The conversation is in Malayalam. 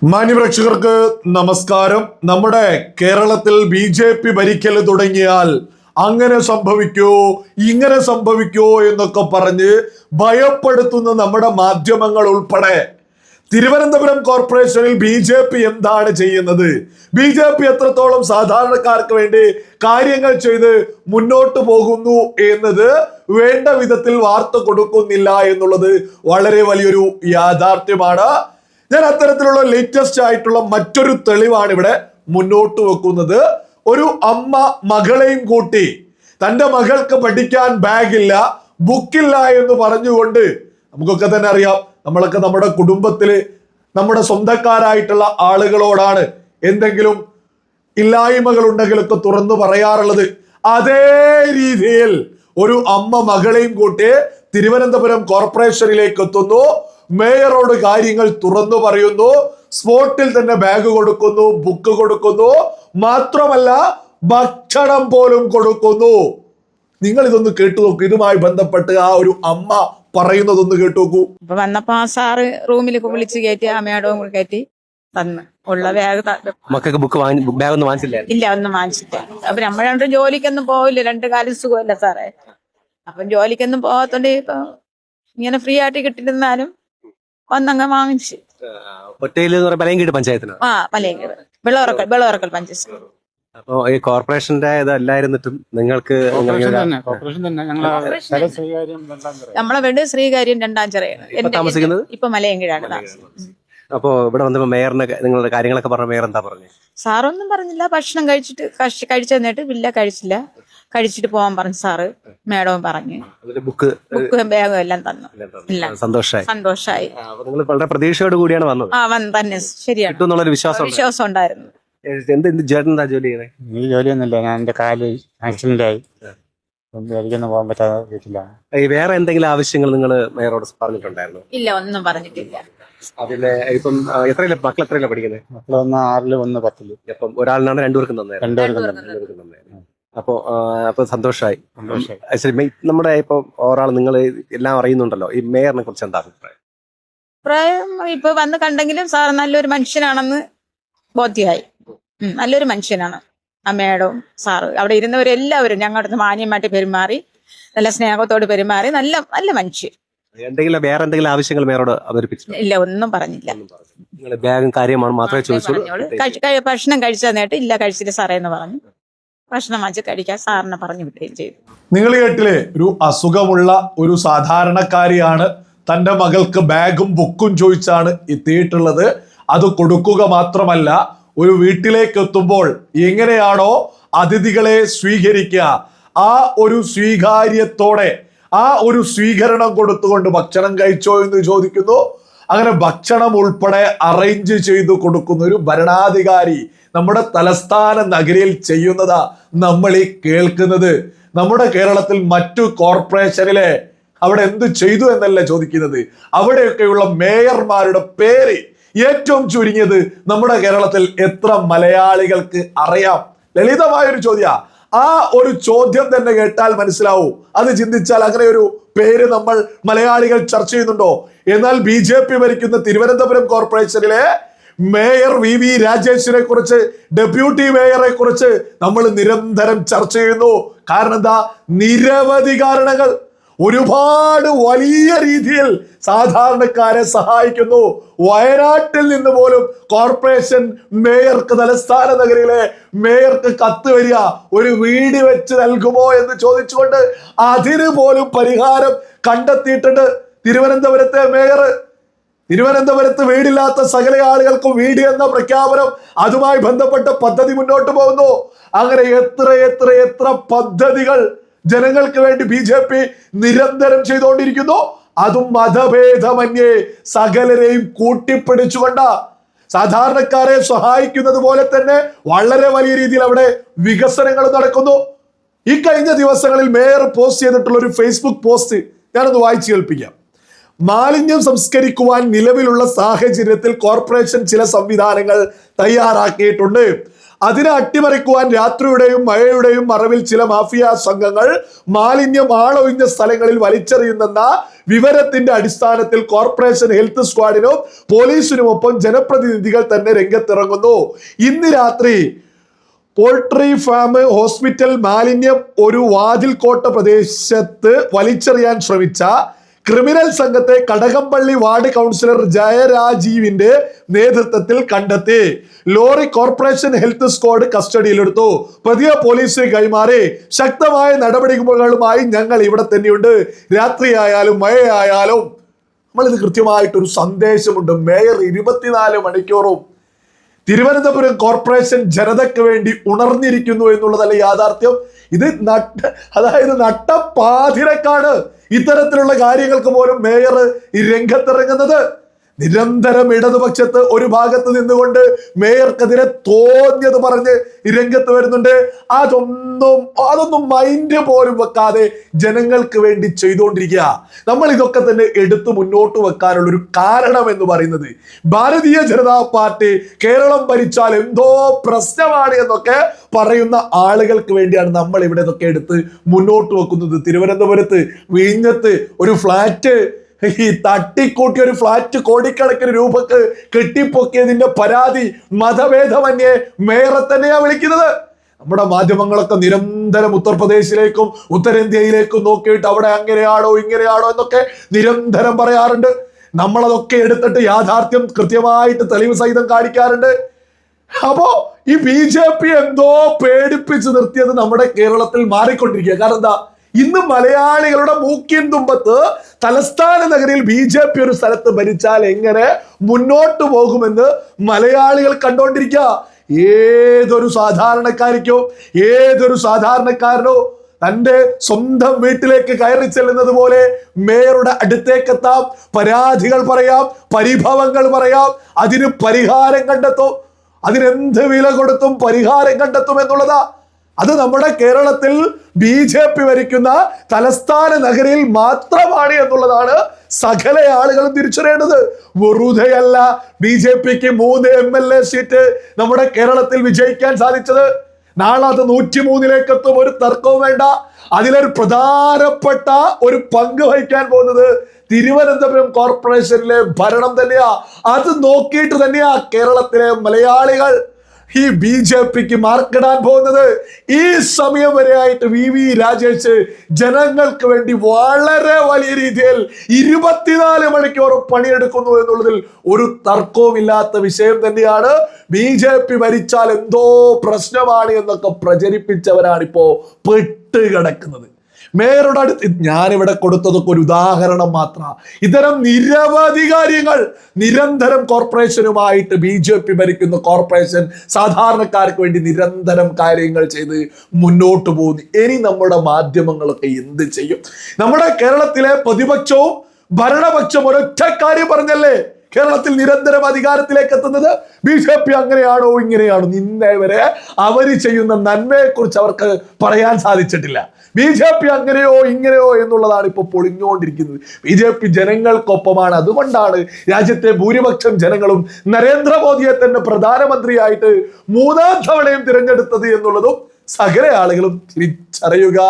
മാന്യപ്രേക്ഷകർക്ക് നമസ്കാരം. നമ്മുടെ കേരളത്തിൽ BJP ഭരിക്കൽ തുടങ്ങിയാൽ അങ്ങനെ സംഭവിക്കോ ഇങ്ങനെ സംഭവിക്കോ എന്നൊക്കെ പറഞ്ഞ് ഭയപ്പെടുത്തുന്ന നമ്മുടെ മാധ്യമങ്ങൾ ഉൾപ്പെടെ തിരുവനന്തപുരം കോർപ്പറേഷനിൽ BJP എന്താണ് ചെയ്യുന്നത്, BJP എത്രത്തോളം സാധാരണക്കാർക്ക് വേണ്ടി കാര്യങ്ങൾ ചെയ്ത് മുന്നോട്ട് പോകുന്നു എന്നത് വേണ്ട വിധത്തിൽ വാർത്ത കൊടുക്കുന്നില്ല എന്നുള്ളത് വളരെ വലിയൊരു യാഥാർത്ഥ്യമാണ്. ഞാൻ അത്തരത്തിലുള്ള ലേറ്റസ്റ്റ് ആയിട്ടുള്ള മറ്റൊരു തെളിവാണ് ഇവിടെ മുന്നോട്ട് വെക്കുന്നത്. ഒരു അമ്മ മകളെയും കൂട്ടി തന്റെ മകൾക്ക് പഠിക്കാൻ ബാഗില്ല, ബുക്കില്ല എന്ന് പറഞ്ഞുകൊണ്ട്, നമുക്കൊക്കെ തന്നെ അറിയാം, നമ്മളൊക്കെ നമ്മുടെ കുടുംബത്തില് നമ്മുടെ സ്വന്തക്കാരായിട്ടുള്ള ആളുകളോടാണ് എന്തെങ്കിലും ഇല്ലായ്മകൾ ഉണ്ടെങ്കിലൊക്കെ തുറന്നു പറയാറുള്ളത്. അതേ രീതിയിൽ ഒരു അമ്മ മകളെയും കൂട്ടി തിരുവനന്തപുരം കോർപ്പറേഷനിലേക്ക് എത്തുന്നു. മേയറോട് കാര്യങ്ങൾ തുറന്നു പറയുന്നു. സ്പോട്ടിൽ തന്നെ ബാഗ് കൊടുക്കുന്നു, ബുക്ക് കൊടുക്കുന്നു, മാത്രമല്ല ഭക്ഷണം പോലും കൊടുക്കുന്നു. നിങ്ങൾ ഇതൊന്ന് കേട്ടു നോക്കൂ. ഇതുമായി ബന്ധപ്പെട്ട് ആ ഒരു അമ്മ പറയുന്നതൊന്ന് കേട്ടു നോക്കൂ. ഇപ്പൊ വന്നപ്പോ ആ സാറ് റൂമിലേക്ക് വിളിച്ച് കയറ്റി ആ മേഡവും കയറ്റി തന്ന് ഉള്ള ബാഗ് മക്കൾക്ക് ബാഗ് ഒന്നും വാങ്ങിച്ചില്ല. ഇല്ല, ഒന്നും വാങ്ങിച്ചില്ല. അപ്പൊ നമ്മൾ രണ്ടും ജോലിക്കൊന്നും പോവില്ല, രണ്ടു കാലം സുഖമല്ല സാറേ. അപ്പം ജോലിക്കൊന്നും പോകാത്തോണ്ട് ഇപ്പൊ ഇങ്ങനെ ഫ്രീ ആയിട്ട് കിട്ടിയിരുന്നാലും ഒന്നങ്ങ് വാങ്ങിച്ച്. ഒറ്റയില് പലയങ്കീട് പഞ്ചായത്തിന് പലയങ്കീട് വെള്ളവറക്കൽ പഞ്ചായത്ത്. അപ്പൊ ഈ കോർപ്പറേഷന്റെ ഇതല്ലായിരുന്നിട്ടും നിങ്ങൾക്ക് നമ്മളെ വീട് ശ്രീകാര്യം രണ്ടാം ചിറയാണ് താമസിക്കുന്നത്. ഇപ്പൊ മലയങ്കീടാണ് താമസിക്കുന്നത്. അപ്പൊ ഇവിടെ വന്നപ്പോ മേയറിന് നിങ്ങളുടെ കാര്യങ്ങളൊക്കെ പറഞ്ഞ മേയർ എന്താ പറഞ്ഞു? സാറൊന്നും പറഞ്ഞില്ല. ഭക്ഷണം കഴിച്ചു തന്നിട്ട് ഇല്ല, കഴിച്ചിട്ട് പോവാൻ പറഞ്ഞു സാറ്. മേഡവും പറഞ്ഞു ബുക്ക് ബാഗും എല്ലാം തന്നു. സന്തോഷായി. നിങ്ങൾ വളരെ പ്രതീക്ഷയോട് കൂടിയാണ് വന്നത്. തന്നെ ശരിയാണ്, വിശ്വാസം ഉണ്ടായിരുന്നു. ചേട്ടൻ എന്താ ജോലി ചെയ്യുന്നത്? ഈ ജോലിയൊന്നുമില്ല, ഞാൻ എന്റെ കാല് ആക്സിഡന്റ് ആയി ജോലിക്കൊന്നും പോകാൻ പറ്റാതെ വീട്ടില്ല. വേറെ എന്തെങ്കിലും ആവശ്യങ്ങൾ നിങ്ങൾ മേയറോട് പറഞ്ഞിട്ടുണ്ടായിരുന്നു? ഇല്ല, ഒന്നും പറഞ്ഞിട്ടില്ല. അതിലെ ഇപ്പം മക്കൾ എത്രയിലാണ് പഠിക്കുന്നത്? മക്കളൊന്ന് 6-ല് 1 10-ല്. അപ്പം ഒരാളിനാണ് രണ്ടുപേർക്കും തന്നെ. അപ്പൊ സന്തോഷമായി. നമ്മുടെ ഇപ്പൊ ഒരാൾ നിങ്ങൾ എല്ലാം അറിയുന്നുണ്ടല്ലോ, ഈ മേയറിനെ കുറിച്ച് എന്താ അഭിപ്രായം? ഇപ്പൊ വന്ന് കണ്ടെങ്കിലും സാർ നല്ലൊരു മനുഷ്യനാണെന്ന് ബോധ്യമായി. നല്ലൊരു മനുഷ്യനാണ് ആ മേഡവും സാറ്. അവിടെ ഇരുന്നവരെല്ലാവരും ഞങ്ങളുടെ അടുത്ത് മാന്യമായിട്ട് പെരുമാറി, നല്ല സ്നേഹത്തോട് പെരുമാറി, നല്ല നല്ല മനുഷ്യർ. വേറെ എന്തെങ്കിലും ആവശ്യങ്ങൾ മേയറോട് അവതരിപ്പിച്ചു? ഇല്ല, ഒന്നും പറഞ്ഞില്ല. ബാഗും കാര്യമാണ് മാത്രമേ ചോദിച്ചുള്ളൂ. ഭക്ഷണം കഴിച്ചു തന്നിട്ട് ഇല്ല, കഴിച്ചില്ല സാറേ എന്ന് പറഞ്ഞു. ഭക്ഷണം വാങ്ങിച്ച് കഴിക്കാൻ സാറിനെ പറഞ്ഞു വിടുകയും ചെയ്തു. നിങ്ങൾ കേട്ടില്ലേ, ഒരു അസുഖമുള്ള ഒരു സാധാരണക്കാരിയാണ് തന്റെ മകൾക്ക് ബാഗും ബുക്കും ചോദിച്ചാണ് എത്തിയിട്ടുള്ളത്. അത് കൊടുക്കുക മാത്രമല്ല, ഒരു വീട്ടിലേക്ക് എത്തുമ്പോൾ എങ്ങനെയാണോ അതിഥികളെ സ്വീകരിക്കുക, ആ ഒരു സ്വീകാര്യത്തോടെ ആ ഒരു സ്വീകരണം കൊടുത്തുകൊണ്ട് ഭക്ഷണം കഴിച്ചോ എന്ന് ചോദിക്കുന്നു. അങ്ങനെ ഭക്ഷണം ഉൾപ്പെടെ അറേഞ്ച് ചെയ്തു കൊടുക്കുന്ന ഒരു ഭരണാധികാരി നമ്മുടെ തലസ്ഥാന നഗരിയിൽ ചെയ്യുന്നതാ നമ്മൾ ഈ കേൾക്കുന്നത്. നമ്മുടെ കേരളത്തിൽ മറ്റു കോർപ്പറേഷനിലെ അവിടെ എന്ത് ചെയ്തു എന്നല്ല ചോദിക്കുന്നത്, അവിടെയൊക്കെയുള്ള മേയർമാരുടെ പേര് ഏറ്റവും ചുരുങ്ങിയത് നമ്മുടെ കേരളത്തിൽ എത്ര മലയാളികൾക്ക് അറിയാം? ലളിതമായൊരു ചോദ്യ. ആ ഒരു ചോദ്യം തന്നെ കേട്ടാൽ മനസ്സിലാവും. അത് ചിന്തിച്ചാൽ അങ്ങനെ ഒരു പേര് നമ്മൾ മലയാളികൾ ചർച്ച ചെയ്യുന്നുണ്ടോ? എന്നാൽ BJP ഭരിക്കുന്ന തിരുവനന്തപുരം കോർപ്പറേഷനിലെ മേയർ VV രാജേഷിനെ കുറിച്ച്, ഡെപ്യൂട്ടി മേയറെ കുറിച്ച് നമ്മൾ നിരന്തരം ചർച്ച ചെയ്യുന്നു. കാരണം എന്താ? നിരവധി കാരണങ്ങൾ. ഒരുപാട് വലിയ രീതിയിൽ സാധാരണക്കാരെ സഹായിക്കുന്നു. വയനാട്ടിൽ നിന്ന് പോലും കോർപ്പറേഷൻ മേയർക്ക്, തലസ്ഥാന നഗരിയിലെ മേയർക്ക് കത്ത് വരിക, ഒരു വീട് വെച്ച് നൽകുമോ എന്ന് ചോദിച്ചുകൊണ്ട് അതിന് പോലും പരിഹാരം കണ്ടെത്തിയിട്ടുണ്ട് തിരുവനന്തപുരത്തെ മേയർ. തിരുവനന്തപുരത്ത് വീടില്ലാത്ത സകല ആളുകൾക്കും വീട് എന്ന പ്രഖ്യാപനം, അതുമായി ബന്ധപ്പെട്ട പദ്ധതി മുന്നോട്ട് പോകുന്നു. അങ്ങനെ എത്ര പദ്ധതികൾ ജനങ്ങൾക്ക് വേണ്ടി BJP നിരന്തരം ചെയ്തുകൊണ്ടിരിക്കുന്നു. അതും മതഭേദമന്യേ സകലരെയും കൂട്ടിപ്പിടിച്ചുകൊണ്ട സാധാരണക്കാരെ സഹായിക്കുന്നത് പോലെ തന്നെ വളരെ വലിയ രീതിയിൽ അവിടെ വികസനങ്ങൾ നടക്കുന്നു. ഈ കഴിഞ്ഞ ദിവസങ്ങളിൽ മേയർ പോസ്റ്റ് ചെയ്തിട്ടുള്ള ഒരു ഫേസ്ബുക്ക് പോസ്റ്റ് ഞാനൊന്ന് വായിച്ചു കേൾപ്പിക്കാം. മാലിന്യം സംസ്കരിക്കുവാൻ നിലവിലുള്ള സാഹചര്യത്തിൽ കോർപ്പറേഷൻ ചില സംവിധാനങ്ങൾ തയ്യാറാക്കിയിട്ടുണ്ട്. അതിനെ അട്ടിമറിക്കുവാൻ രാത്രിയുടെയും മഴയുടെയും മറവിൽ ചില മാഫിയ സംഘങ്ങൾ മാലിന്യം ആളൊഴിഞ്ഞ സ്ഥലങ്ങളിൽ വലിച്ചെറിയുന്നെന്ന വിവരത്തിന്റെ അടിസ്ഥാനത്തിൽ കോർപ്പറേഷൻ ഹെൽത്ത് സ്ക്വാഡിനും പോലീസിനുമൊപ്പം ജനപ്രതിനിധികൾ തന്നെ രംഗത്തിറങ്ങുന്നു. ഇന്ന് രാത്രി പോൾട്രി ഫാം ഹോസ്പിറ്റൽ മാലിന്യം ഒരു വാതിൽക്കോട്ട പ്രദേശത്ത് വലിച്ചെറിയാൻ ശ്രമിച്ച ക്രിമിനൽ സംഘത്തെ കടകംപള്ളി വാർഡ് കൗൺസിലർ ജയരാജീവിന്റെ നേതൃത്വത്തിൽ കണ്ടെത്തി. ലോറി കോർപ്പറേഷൻ ഹെൽത്ത് സ്ക്വാഡ് കസ്റ്റഡിയിലെടുത്തു. പ്രതിയെ പോലീസിന് കൈമാറി. ശക്തമായ നടപടികളുമായി ഞങ്ങൾ ഇവിടെ തന്നെയുണ്ട്. രാത്രിയായാലും മഴയായാലും നമ്മളിത് കൃത്യമായിട്ടൊരു സന്ദേശമുണ്ട്. മേയർ 24 മണിക്കൂറും തിരുവനന്തപുരം കോർപ്പറേഷൻ ജനതയ്ക്ക് വേണ്ടി ഉണർന്നിരിക്കുന്നു എന്നുള്ളതല്ല യാഥാർത്ഥ്യം. ഇത് നട്ടപ്പാതിരക്കാണ് ഇത്തരത്തിലുള്ള കാര്യങ്ങൾക്ക് പോലും മേയർ രംഗത്തിറങ്ങുന്നത്. നിരന്തരം ഇടതുപക്ഷത്ത് ഒരു ഭാഗത്ത് നിന്നുകൊണ്ട് മേയർക്കെതിരെ തോന്നിയത് പറഞ്ഞ് രംഗത്ത് വരുന്നുണ്ട്. അതൊന്നും മൈൻഡ് പോലും വെക്കാതെ ജനങ്ങൾക്ക് വേണ്ടി ചെയ്തുകൊണ്ടിരിക്കുക. നമ്മൾ ഇതൊക്കെ തന്നെ എടുത്തു മുന്നോട്ട് വെക്കാനുള്ള ഒരു കാരണം എന്ന് പറയുന്നത് ഭാരതീയ ജനതാ പാർട്ടി കേരളം ഭരിച്ചാൽ എന്തോ പ്രശ്നമാണ് എന്നൊക്കെ പറയുന്ന ആളുകൾക്ക് വേണ്ടിയാണ് നമ്മൾ ഇവിടെ ഇതൊക്കെ എടുത്ത് മുന്നോട്ട് വെക്കുന്നത്. തിരുവനന്തപുരത്ത് വിഴിഞ്ഞത്ത് ഒരു ഫ്ലാറ്റ് ഈ തട്ടിക്കൂട്ടി ഒരു ഫ്ലാറ്റ് കോടിക്കണക്കിന് രൂപക്ക് കെട്ടിപ്പൊക്കിയതിന്റെ പരാതി മതഭേദമന്യേ മേയറെ തന്നെയാ വിളിക്കുന്നത്. നമ്മുടെ മാധ്യമങ്ങളൊക്കെ നിരന്തരം ഉത്തർപ്രദേശിലേക്കും ഉത്തരേന്ത്യയിലേക്കും നോക്കിയിട്ട് അവിടെ അങ്ങനെയാണോ ഇങ്ങനെയാണോ എന്നൊക്കെ നിരന്തരം പറയാറുണ്ട്. നമ്മളതൊക്കെ എടുത്തിട്ട് യാഥാർത്ഥ്യം കൃത്യമായിട്ട് തെളിവ് സഹിതം കാണിക്കാറുണ്ട്. അപ്പോ ഈ BJP എന്തോ പേടിപ്പിച്ച് നിർത്തിയത് നമ്മുടെ കേരളത്തിൽ മാറിക്കൊണ്ടിരിക്കുക. കാരണം എന്താ, ഇന്ന് മലയാളികളുടെ മൂക്കിൻ തുമ്പത്ത് തലസ്ഥാന നഗരിയിൽ BJP ഒരു സ്ഥലത്ത് ഭരിച്ചാൽ എങ്ങനെ മുന്നോട്ട് പോകുമെന്ന് മലയാളികൾ കണ്ടോണ്ടിരിക്കുക. ഏതൊരു സാധാരണക്കാരനോ തന്റെ സ്വന്തം വീട്ടിലേക്ക് കയറി ചെല്ലുന്നത് പോലെ മേയറുടെ അടുത്തേക്കെത്താം, പരാതികൾ പറയാം, പരിഭവങ്ങൾ പറയാം, അതിന് പരിഹാരം കണ്ടെത്തും. അതിനെന്ത് വില കൊടുത്തും പരിഹാരം കണ്ടെത്തും എന്നുള്ളതാ. അത് നമ്മുടെ കേരളത്തിൽ BJP ഭരിക്കുന്ന തലസ്ഥാന നഗരിയിൽ മാത്രമാണ് എന്നുള്ളതാണ് സകല ആളുകളും തിരിച്ചറിയേണ്ടത്. വെറുതെയല്ല BJPക്ക് 3 MLA സീറ്റ് നമ്മുടെ കേരളത്തിൽ വിജയിക്കാൻ സാധിച്ചത്. നാളെ അത് 103 എത്തും, ഒരു തർക്കവും വേണ്ട. അതിലൊരു പ്രധാനപ്പെട്ട ഒരു പങ്ക് വഹിക്കാൻ പോകുന്നത് തിരുവനന്തപുരം കോർപ്പറേഷനിലെ ഭരണം തന്നെയാ. അത് നോക്കിയിട്ട് തന്നെയാ കേരളത്തിലെ മലയാളികൾ ഈ BJPക്ക് മാർക്കിടാൻ പോകുന്നത്. ഈ സമയം വരെയായിട്ട് VV രാജേഷ് ജനങ്ങൾക്ക് വേണ്ടി വളരെ വലിയ രീതിയിൽ 24 മണിക്കൂർ പണിയെടുക്കുന്നു എന്നുള്ളതിൽ ഒരു തർക്കവുമില്ലാത്ത വിഷയം തന്നെയാണ്. BJP ഭരിച്ചാൽ എന്തോ പ്രശ്നമാണ് എന്നൊക്കെ പ്രചരിപ്പിച്ചവരാണിപ്പോ പെട്ട് കിടക്കുന്നത്. മേയറുടെ അടുത്ത് ഞാനിവിടെ കൊടുത്തതൊക്കെ ഒരു ഉദാഹരണം മാത്രമാണ്. ഇത്തരം നിരവധി കാര്യങ്ങൾ നിരന്തരം കോർപ്പറേഷനുമായിട്ട് BJP ഭരിക്കുന്ന കോർപ്പറേഷൻ സാധാരണക്കാർക്ക് വേണ്ടി നിരന്തരം കാര്യങ്ങൾ ചെയ്ത് മുന്നോട്ട് പോകുന്നു. ഇനി നമ്മുടെ മാധ്യമങ്ങളൊക്കെ എന്ത് ചെയ്യും? നമ്മുടെ കേരളത്തിലെ പ്രതിപക്ഷവും ഭരണപക്ഷം ഒരൊറ്റ കാര്യം പറഞ്ഞല്ലേ കേരളത്തിൽ നിരന്തരം അധികാരത്തിലേക്ക് എത്തുന്നത്? BJP അങ്ങനെയാണോ ഇങ്ങനെയാണോ? ഇന്നേ വരെ അവര് ചെയ്യുന്ന നന്മയെ കുറിച്ച് അവർക്ക് പറയാൻ സാധിച്ചിട്ടില്ല. BJP അങ്ങനെയോ ഇങ്ങനെയോ എന്നുള്ളതാണ് ഇപ്പോൾ പൊളിഞ്ഞുകൊണ്ടിരിക്കുന്നത്. BJP ജനങ്ങൾക്കൊപ്പമാണ്. അതുകൊണ്ടാണ് രാജ്യത്തെ ഭൂരിപക്ഷം ജനങ്ങളും നരേന്ദ്രമോദിയെ തന്നെ പ്രധാനമന്ത്രിയായിട്ട് 3ാം തവണയും തിരഞ്ഞെടുത്തത് എന്നുള്ളതും സകല ആളുകളും തിരിച്ചറിയുക.